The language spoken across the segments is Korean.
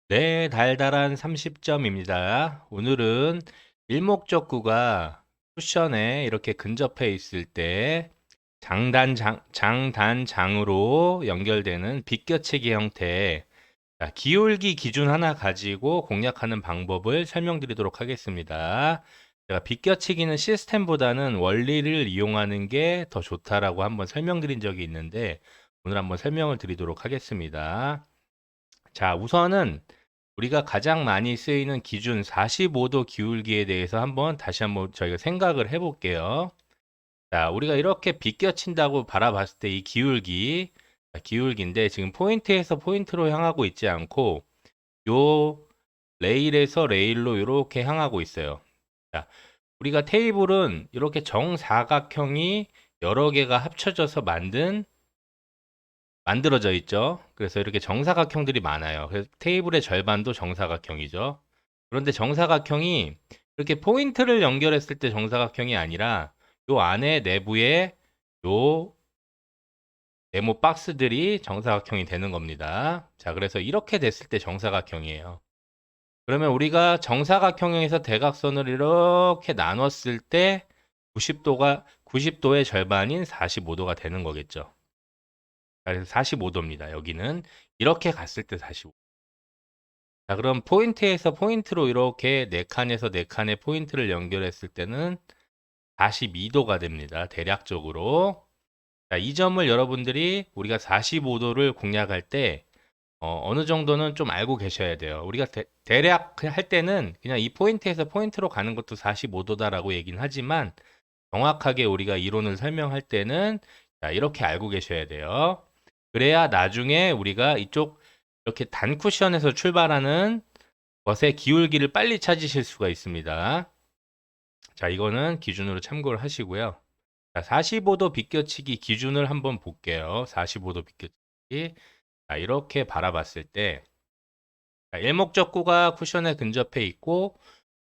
네, 달달한 30점입니다. 오늘은 일목적구가 쿠션에 이렇게 근접해 있을 때 장단장으로 연결되는 비껴치기 형태, 자, 기울기 기준 하나 가지고 공략하는 방법을 설명드리도록 하겠습니다. 제가 비껴치기는 시스템보다는 원리를 이용하는 게 더 좋다라고 한번 설명드린 적이 있는데 오늘 한번 설명을 드리도록 하겠습니다. 자, 우선은 우리가 가장 많이 쓰이는 기준 45도 기울기에 대해서 다시 한번 저희가 생각을 해볼게요. 자, 우리가 이렇게 비껴친다고 바라봤을 때 이 기울기, 자, 기울기인데 지금 포인트에서 포인트로 향하고 있지 않고 요 레일에서 레일로 이렇게 향하고 있어요. 자, 우리가 테이블은 이렇게 정사각형이 여러 개가 합쳐져서 만들어져 있죠. 그래서 이렇게 정사각형들이 많아요. 그래서 테이블의 절반도 정사각형이죠. 그런데 정사각형이 이렇게 포인트를 연결했을 때 정사각형이 아니라 요 안에 내부에 요 네모 박스들이 정사각형이 되는 겁니다. 자, 그래서 이렇게 됐을 때 정사각형이에요. 그러면 우리가 정사각형에서 대각선을 이렇게 나눴을 때 90도의 절반인 45도가 되는 거겠죠. 그래서 45도입니다. 여기는 이렇게 갔을 때 45도. 자, 그럼 포인트에서 포인트로 이렇게 네 칸에서 네 칸의 포인트를 연결했을 때는 42도가 됩니다. 대략적으로. 자, 이 점을 여러분들이 우리가 45도를 공략할 때 느 정도는 좀 알고 계셔야 돼요. 우리가 대략 할 때는 그냥 이 포인트에서 포인트로 가는 것도 45도다라고 얘기는 하지만 정확하게 우리가 이론을 설명할 때는 자, 이렇게 알고 계셔야 돼요. 그래야 나중에 우리가 이쪽 이렇게 단 쿠션에서 출발하는 것의 기울기를 빨리 찾으실 수가 있습니다. 자, 이거는 기준으로 참고를 하시고요. 자, 45도 비껴치기 기준을 한번 볼게요. 45도 비껴치기. 자, 이렇게 바라봤을 때 자, 일목적구가 쿠션에 근접해 있고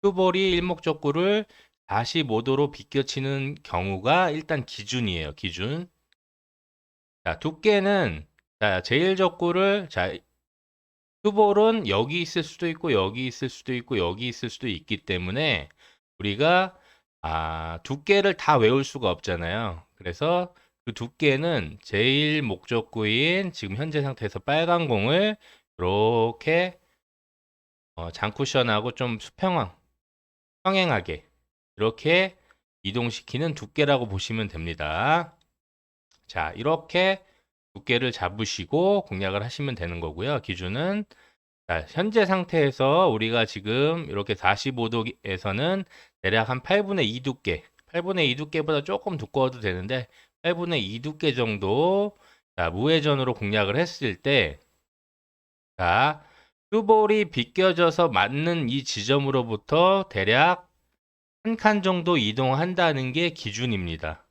큐볼이 일목적구를 45도로 비껴치는 경우가 일단 기준이에요. 기준. 자, 두께는 자, 제일적구를 자, 큐볼은 여기 있을 수도 있고 여기 있을 수도 있고 여기 있을 수도 있기 때문에 우리가 두께를 다 외울 수가 없잖아요. 그래서 그 두께는 제일 목적구인 지금 현재 상태에서 빨간 공을 이렇게 장쿠션하고 좀 평행하게 이렇게 이동시키는 두께라고 보시면 됩니다. 자, 이렇게 두께를 잡으시고 공략을 하시면 되는 거고요. 기준은 자, 현재 상태에서 우리가 지금 이렇게 45도에서는 대략 한 8분의 2 두께, 8분의 2 두께보다 조금 두꺼워도 되는데 8분의 2 두께 정도 자, 무회전으로 공략을 했을 때 자, 큐볼이 비껴져서 맞는 이 지점으로부터 대략 한 칸 정도 이동한다는 게 기준입니다.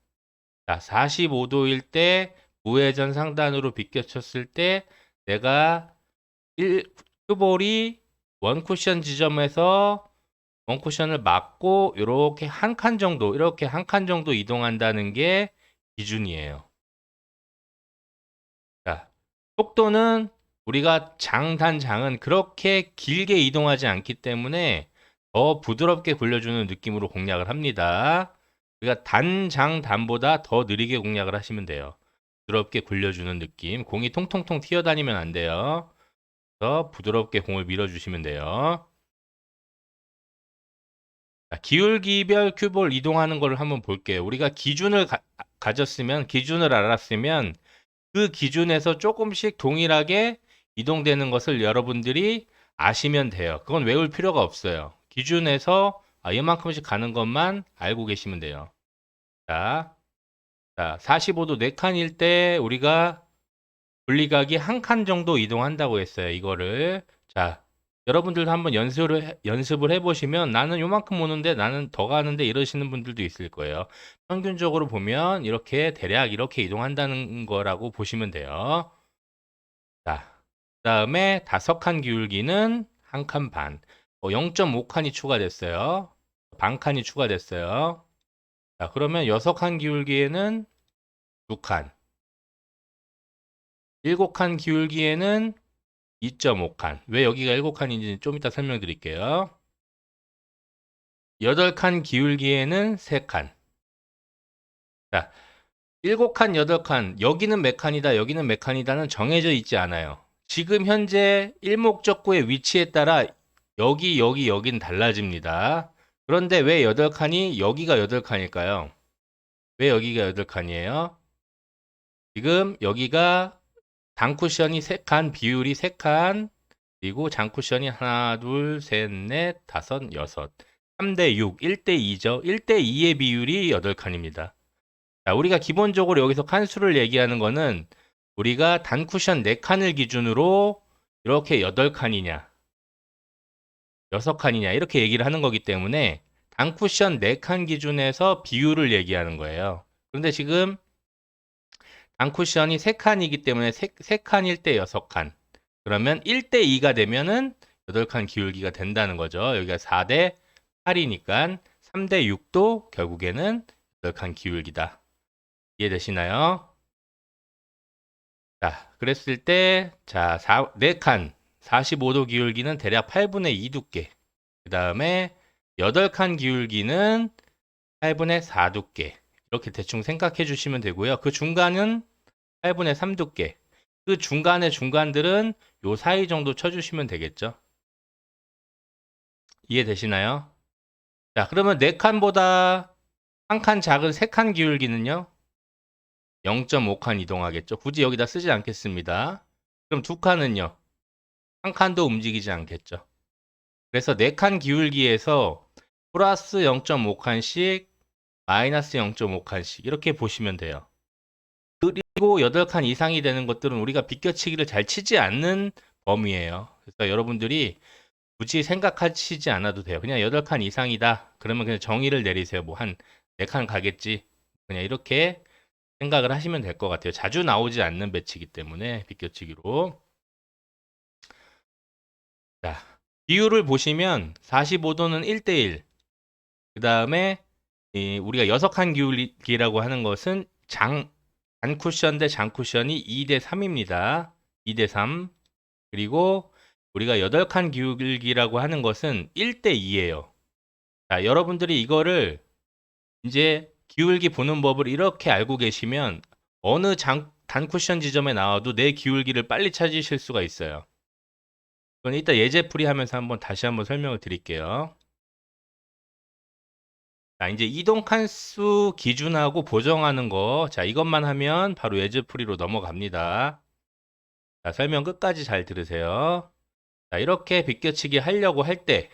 자, 45도일 때 우회전 상단으로 비껴쳤을 때 내가 큐볼이 원 쿠션 지점에서 원 쿠션을 맞고 이렇게 한 칸 정도 이동한다는 게 기준이에요. 자, 속도는 우리가 장은 그렇게 길게 이동하지 않기 때문에 더 부드럽게 굴려주는 느낌으로 공략을 합니다. 우리가 단보다 더 느리게 공략을 하시면 돼요. 부드럽게 굴려주는 느낌. 공이 통통통 튀어다니면 안 돼요. 그래서 부드럽게 공을 밀어주시면 돼요. 자, 기울기별 큐볼 이동하는 걸 한번 볼게요. 우리가 기준을 알았으면 그 기준에서 조금씩 동일하게 이동되는 것을 여러분들이 아시면 돼요. 그건 외울 필요가 없어요. 기준에서 이만큼씩 가는 것만 알고 계시면 돼요. 자, 45도 4칸일 때 우리가 분리각이 한 칸 정도 이동한다고 했어요. 이거를. 자, 여러분들도 한번 연습을 해보시면 나는 요만큼 오는데 나는 더 가는데 이러시는 분들도 있을 거예요. 평균적으로 보면 이렇게 대략 이렇게 이동한다는 거라고 보시면 돼요. 자, 그다음에 5칸 기울기는 한 칸 반. 0.5칸이 추가됐어요. 반 칸이 추가됐어요. 자, 그러면 6칸 기울기에는 2칸. 7칸 기울기에는 2.5칸. 왜 여기가 7칸인지 좀 이따 설명드릴게요. 8칸 기울기에는 3칸. 자, 7칸, 8칸. 여기는 몇 칸이다, 여기는 몇 칸이다는 정해져 있지 않아요. 지금 현재 일목적구의 위치에 따라 여기는 달라집니다. 그런데 왜 8칸이 여기가 8칸일까요? 왜 여기가 8칸이에요? 지금 여기가 단쿠션이 3칸, 비율이 3칸, 그리고 장쿠션이 하나, 둘, 셋, 넷, 다섯, 여섯. 3대 6, 1대 2죠. 1대 2의 비율이 8칸입니다. 자, 우리가 기본적으로 여기서 칸수를 얘기하는 거는 우리가 단쿠션 4칸을 기준으로 이렇게 8칸이냐, 6칸이냐 이렇게 얘기를 하는 거기 때문에 단쿠션 4칸 기준에서 비율을 얘기하는 거예요. 그런데 지금 단쿠션이 3칸이기 때문에 3칸일 때 6칸. 그러면 1대 2가 되면은 8칸 기울기가 된다는 거죠. 여기가 4대 8이니까 3대 6도 결국에는 8칸 기울기다. 이해되시나요? 자, 그랬을 때, 자, 4칸, 45도 기울기는 대략 8분의 2 두께. 그 다음에 8칸 기울기는 8분의 4 두께. 이렇게 대충 생각해 주시면 되고요. 그 중간은 8분의 3 두께. 그 중간의 중간들은 요 사이 정도 쳐주시면 되겠죠. 이해되시나요? 자, 그러면 4칸보다 한 칸 작은 3칸 기울기는요? 0.5칸 이동하겠죠. 굳이 여기다 쓰지 않겠습니다. 그럼 2칸은요? 한 칸도 움직이지 않겠죠. 그래서 4칸 기울기에서 플러스 0.5칸씩 마이너스 0.5칸씩 이렇게 보시면 돼요. 그리고 8칸 이상이 되는 것들은 우리가 비껴치기를 잘 치지 않는 범위예요. 그래서 여러분들이 굳이 생각하시지 않아도 돼요. 그냥 8칸 이상이다. 그러면 그냥 정의를 내리세요. 뭐 한 4칸 가겠지. 그냥 이렇게 생각을 하시면 될 것 같아요. 자주 나오지 않는 배치이기 때문에 비껴치기로. 자, 비율을 보시면 45도는 1대1. 그 다음에 우리가 6칸 기울기라고 하는 것은 단쿠션 대 장쿠션이 2대3입니다. 2대3. 그리고 우리가 8칸 기울기라고 하는 것은 1대2예요. 자, 여러분들이 이거를 이제 기울기 보는 법을 이렇게 알고 계시면 어느 단쿠션 지점에 나와도 내 기울기를 빨리 찾으실 수가 있어요. 그건 이따 예제풀이 하면서 다시 한번 설명을 드릴게요. 자, 이제 이동 칸수 기준하고 보정하는 거. 자, 이것만 하면 바로 예제풀이로 넘어갑니다. 자, 설명 끝까지 잘 들으세요. 자, 이렇게 비껴치기 하려고 할 때,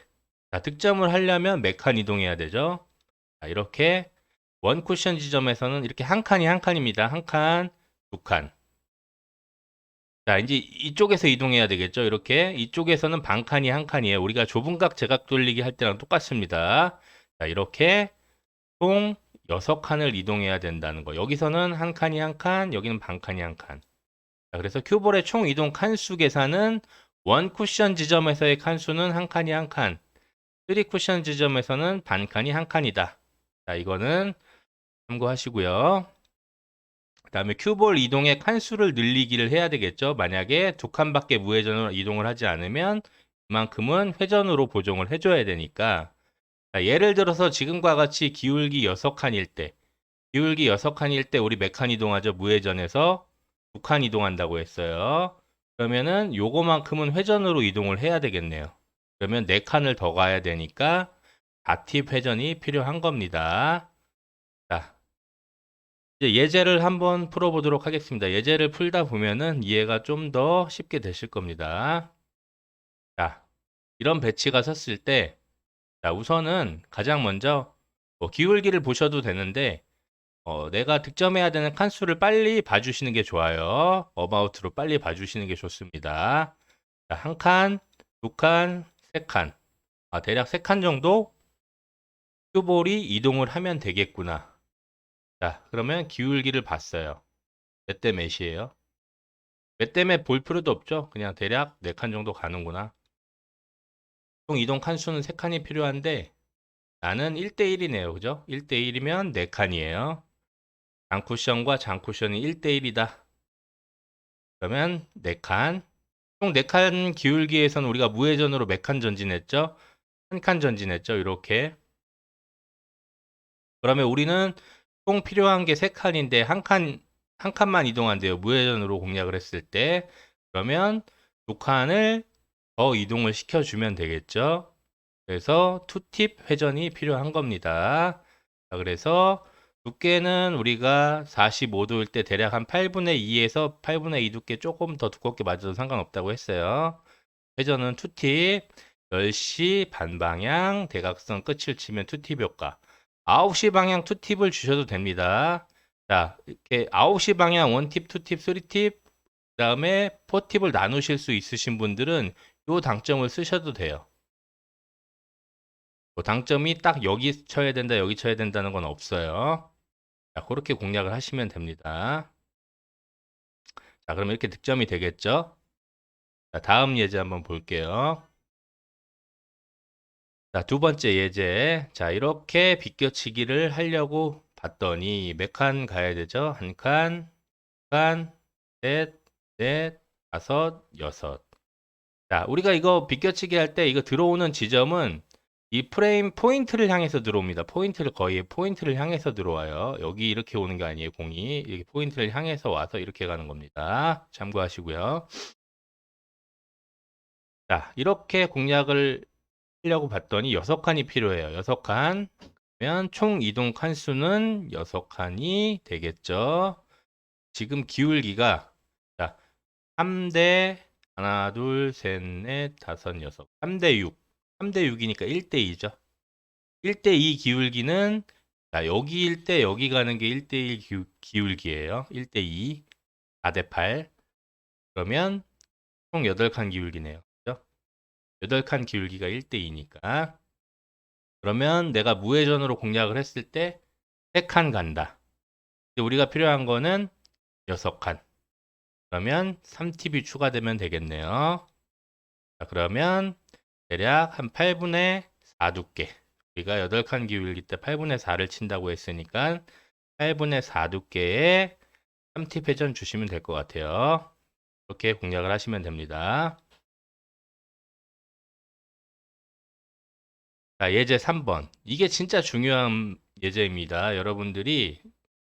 자, 득점을 하려면 몇 칸 이동해야 되죠? 자, 이렇게 원 쿠션 지점에서는 이렇게 한 칸이 한 칸입니다. 한 칸, 두 칸. 자, 이제 이쪽에서 이동해야 되겠죠? 이렇게. 이쪽에서는 반 칸이 한 칸이에요. 우리가 좁은 각 제각 돌리기 할 때랑 똑같습니다. 자, 이렇게 총 6칸을 이동해야 된다는 거. 여기서는 한 칸이 한 칸, 여기는 반 칸이 한 칸. 자, 그래서 큐볼의 총 이동 칸수 계산은 원 쿠션 지점에서의 칸수는 한 칸이 한 칸, 3 쿠션 지점에서는 반 칸이 한 칸이다. 자, 이거는 참고하시고요. 그 다음에 큐볼 이동의 칸수를 늘리기를 해야 되겠죠. 만약에 2칸밖에 무회전으로 이동을 하지 않으면 그만큼은 회전으로 보정을 해줘야 되니까. 자, 예를 들어서 지금과 같이 기울기 6칸일 때, 기울기 6칸일 때 우리 몇 칸 이동하죠? 무회전에서 2칸 이동한다고 했어요. 그러면은 요거만큼은 회전으로 이동을 해야 되겠네요. 그러면 4칸을 더 가야 되니까 4팁 회전이 필요한 겁니다. 자, 이제 예제를 한번 풀어보도록 하겠습니다. 예제를 풀다 보면은 이해가 좀 더 쉽게 되실 겁니다. 자, 이런 배치가 섰을 때, 자, 우선은 가장 먼저 기울기를 보셔도 되는데, 내가 득점해야 되는 칸수를 빨리 봐주시는 게 좋아요. 어바웃으로 빨리 봐주시는 게 좋습니다. 자, 한 칸, 두 칸, 세 칸. 대략 3칸 정도 큐볼이 이동을 하면 되겠구나. 자, 그러면 기울기를 봤어요. 몇 대 몇이에요? 몇 대 몇 볼 필요도 없죠? 그냥 대략 4칸 정도 가는구나. 총 이동 칸수는 3칸이 필요한데 나는 1대1이네요. 그죠? 1대1이면 4칸이에요. 장쿠션과 장쿠션이 1대1이다. 그러면 4칸. 총 4칸 기울기에서는 우리가 무회전으로 몇 칸 전진했죠? 1칸 전진했죠. 이렇게. 그러면 우리는 총 필요한 게 3칸인데 한 칸만 이동한대요. 무회전으로 공략을 했을 때. 그러면 2칸을 더 이동을 시켜주면 되겠죠. 그래서 투팁 회전이 필요한 겁니다. 자, 그래서 두께는 우리가 45도일 때 대략 한 8분의 2에서 8분의 2 두께 조금 더 두껍게 맞아도 상관없다고 했어요. 회전은 투팁, 10시 반방향, 대각선 끝을 치면 투팁 효과. 9시 방향 투팁을 주셔도 됩니다. 자, 이렇게 9시 방향 원팁, 투팁, 쓰리팁, 그 다음에 포팁을 나누실 수 있으신 분들은 이 당점을 쓰셔도 돼요. 뭐 당점이 딱 여기 쳐야 된다, 여기 쳐야 된다는 건 없어요. 자, 그렇게 공략을 하시면 됩니다. 자, 그럼 이렇게 득점이 되겠죠? 자, 다음 예제 한번 볼게요. 자, 두 번째 예제. 자, 이렇게 비껴치기를 하려고 봤더니 몇 칸 가야 되죠? 한 칸, 칸, 셋, 넷, 다섯, 여섯. 자, 우리가 이거 비껴치기 할 때 이거 들어오는 지점은 이 프레임 포인트를 향해서 들어옵니다. 거의 포인트를 향해서 들어와요. 여기 이렇게 오는 게 아니에요. 공이 이렇게 포인트를 향해서 와서 이렇게 가는 겁니다. 참고하시고요. 자, 이렇게 공략을 하려고 봤더니 6칸이 필요해요. 6칸. 그러면 총 이동 칸수는 6칸이 되겠죠. 지금 기울기가 자, 3대 하나, 둘, 셋, 넷, 다섯, 여섯. 3대 6. 3대 6이니까 1대 2죠. 1대 2 기울기는 자, 여기일 때 여기 가는 게 1대 1 기울기예요. 1대 2. 4대 8. 그러면 총 8칸 기울기네요. 그죠? 8칸 기울기가 1대 2니까. 그러면 내가 무회전으로 공략을 했을 때 3칸 간다. 우리가 필요한 거는 6칸. 그러면 3팁이 추가되면 되겠네요. 자, 그러면 대략 한 8분의 4 두께. 우리가 8칸 기울기 때 8분의 4를 친다고 했으니까 8분의 4 두께의 3팁 회전 주시면 될 것 같아요. 이렇게 공략을 하시면 됩니다. 자, 예제 3번. 이게 진짜 중요한 예제입니다. 여러분들이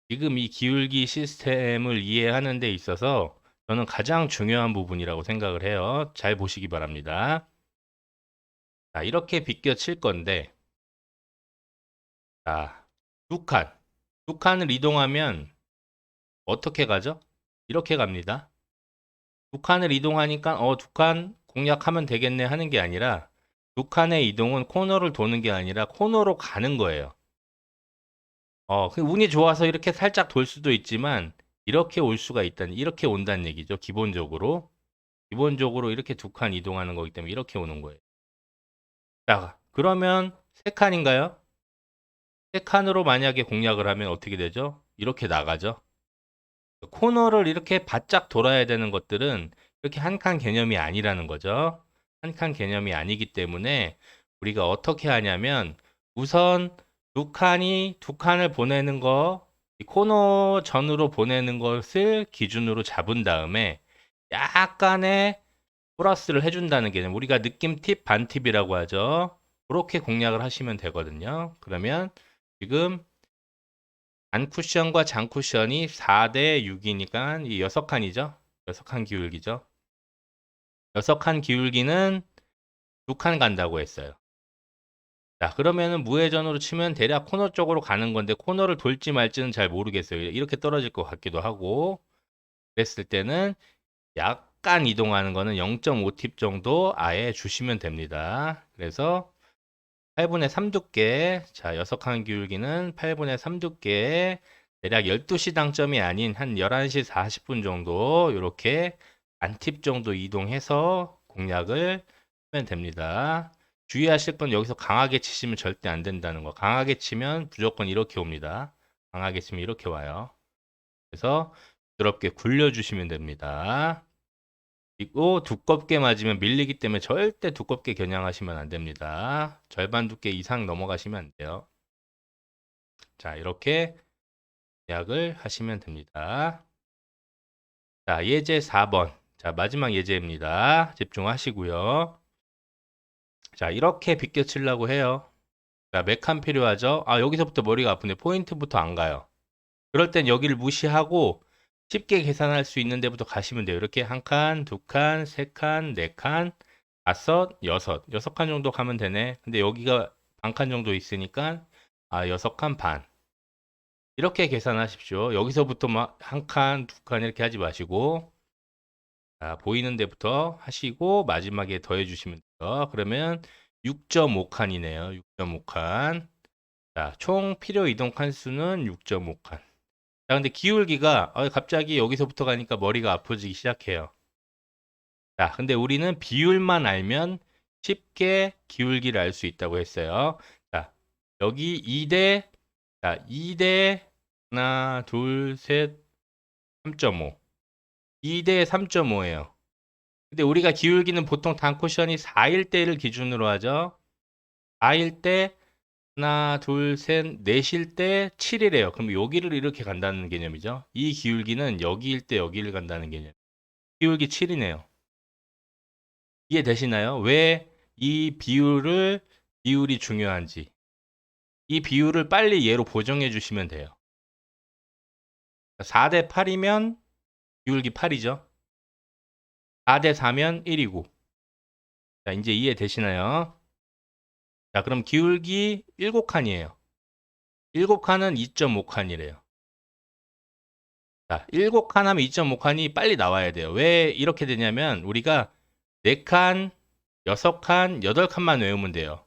지금 이 기울기 시스템을 이해하는 데 있어서 저는 가장 중요한 부분이라고 생각을 해요. 잘 보시기 바랍니다. 자, 이렇게 비껴칠 건데, 자, 두 칸. 두 칸을 이동하면 어떻게 가죠? 이렇게 갑니다. 두 칸을 이동하니까, 두 칸 공략하면 되겠네 하는 게 아니라, 두 칸의 이동은 코너를 도는 게 아니라 코너로 가는 거예요. 운이 좋아서 이렇게 살짝 돌 수도 있지만, 이렇게 올 수가 있다는, 이렇게 온다는 얘기죠. 기본적으로. 기본적으로 이렇게 두 칸 이동하는 거기 때문에 이렇게 오는 거예요. 자, 그러면 세 칸인가요? 세 칸으로 만약에 공략을 하면 어떻게 되죠? 이렇게 나가죠. 코너를 이렇게 바짝 돌아야 되는 것들은 이렇게 한 칸 개념이 아니라는 거죠. 한 칸 개념이 아니기 때문에 우리가 어떻게 하냐면 우선 두 칸을 보내는 거, 이 코너 전으로 보내는 것을 기준으로 잡은 다음에 약간의 플러스를 해준다는 개념. 우리가 느낌 팁, 반 팁이라고 하죠. 그렇게 공략을 하시면 되거든요. 그러면 지금 안 쿠션과 장 쿠션이 4대 6이니까 이 6칸이죠. 6칸 기울기죠. 6칸 기울기는 2칸 간다고 했어요. 자, 그러면은 무회전으로 치면 대략 코너 쪽으로 가는 건데 코너를 돌지 말지는 잘 모르겠어요. 이렇게 떨어질 것 같기도 하고 그랬을 때는 약간 이동하는 거는 0.5팁 정도 아예 주시면 됩니다. 그래서 8분의 3 두께, 자, 6칸 기울기는 8분의 3 두께, 대략 12시 당점이 아닌 한 11시 40분 정도, 이렇게 안팁 정도 이동해서 공략을 하면 됩니다. 주의하실 건 여기서 강하게 치시면 절대 안 된다는 거. 강하게 치면 무조건 이렇게 옵니다. 강하게 치면 이렇게 와요. 그래서 부드럽게 굴려주시면 됩니다. 그리고 두껍게 맞으면 밀리기 때문에 절대 두껍게 겨냥하시면 안 됩니다. 절반 두께 이상 넘어가시면 안 돼요. 자, 이렇게 계약을 하시면 됩니다. 자, 예제 4번. 자, 마지막 예제입니다. 집중하시고요. 자, 이렇게 비껴치려고 해요. 자, 몇 칸 필요하죠? 아, 여기서부터 머리가 아픈데 포인트부터 안 가요. 그럴 땐 여기를 무시하고 쉽게 계산할 수 있는 데부터 가시면 돼요. 이렇게 한 칸, 두 칸, 세 칸, 네 칸, 다섯, 여섯 칸 정도 가면 되네. 근데 여기가 반 칸 정도 있으니까 여섯 칸 반. 이렇게 계산하십시오. 여기서부터 막 한 칸, 두 칸 이렇게 하지 마시고 자, 보이는 데부터 하시고 마지막에 더해 주시면 돼요. 그러면 6.5칸이네요. 6.5칸. 자, 총 필요 이동 칸수는 6.5칸. 자, 근데 기울기가 갑자기 여기서부터 가니까 머리가 아프기 시작해요. 자, 근데 우리는 비율만 알면 쉽게 기울기를 알 수 있다고 했어요. 자, 여기 2대, 자, 2대, 하나, 둘, 셋, 3.5. 2대 3.5예요. 근데 우리가 기울기는 보통 단 쿠션이 4일 때를 기준으로 하죠. 4일 때, 하나, 둘, 셋, 넷일 때 7이래요. 그럼 여기를 이렇게 간다는 개념이죠. 이 기울기는 여기일 때 여기를 간다는 개념. 기울기 7이네요. 이해되시나요? 왜 이 비율이 중요한지. 이 비율을 빨리 얘로 보정해 주시면 돼요. 4대 8이면 기울기 8이죠. 4대 4면 1이고. 자, 이제 이해되시나요? 자, 그럼 기울기 7칸이에요. 7칸은 2.5칸이래요. 자, 7칸 하면 2.5칸이 빨리 나와야 돼요. 왜 이렇게 되냐면 우리가 4칸, 6칸, 8칸만 외우면 돼요.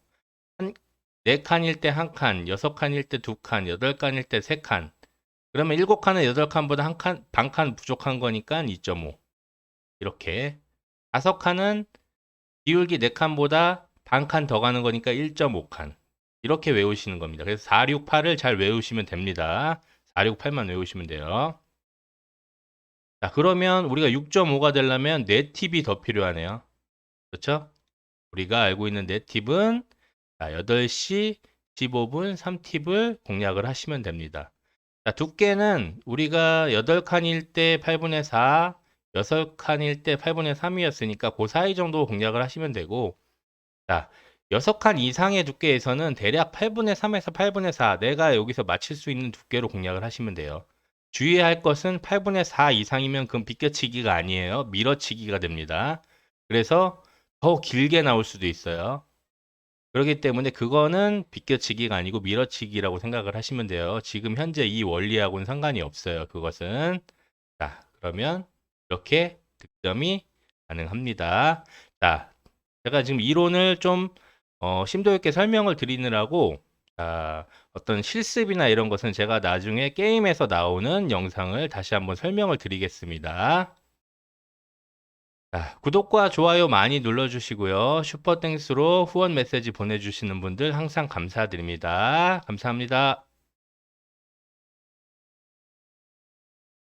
4칸일 때 1칸, 6칸일 때 2칸, 8칸일 때 3칸. 그러면 7칸은 8칸보다 한 칸, 반 칸 부족한 거니까 2.5. 이렇게. 5칸은 기울기 4칸보다 반 칸 더 가는 거니까 1.5칸. 이렇게 외우시는 겁니다. 그래서 4, 6, 8을 잘 외우시면 됩니다. 4, 6, 8만 외우시면 돼요. 자, 그러면 우리가 6.5가 되려면 4팁이 더 필요하네요. 그렇죠? 우리가 알고 있는 4팁은 8시 15분 3팁을 공략을 하시면 됩니다. 자, 두께는 우리가 8칸일 때 8분의 4, 6칸일 때 8분의 3이었으니까 그 사이 정도 공략을 하시면 되고, 자, 6칸 이상의 두께에서는 대략 8분의 3에서 8분의 4, 내가 여기서 맞출 수 있는 두께로 공략을 하시면 돼요. 주의할 것은 8분의 4 이상이면 그건 비껴치기가 아니에요. 밀어치기가 됩니다. 그래서 더 길게 나올 수도 있어요. 그렇기 때문에 그거는 비껴치기가 아니고 밀어치기라고 생각을 하시면 돼요. 지금 현재 이 원리하고는 상관이 없어요. 그것은. 자, 그러면 이렇게 득점이 가능합니다. 자, 제가 지금 이론을 좀 심도 있게 설명을 드리느라고 어떤 실습이나 이런 것은 제가 나중에 게임에서 나오는 영상을 다시 한번 설명을 드리겠습니다. 자, 구독과 좋아요 많이 눌러주시고요. 슈퍼땡스로 후원 메시지 보내주시는 분들 항상 감사드립니다. 감사합니다.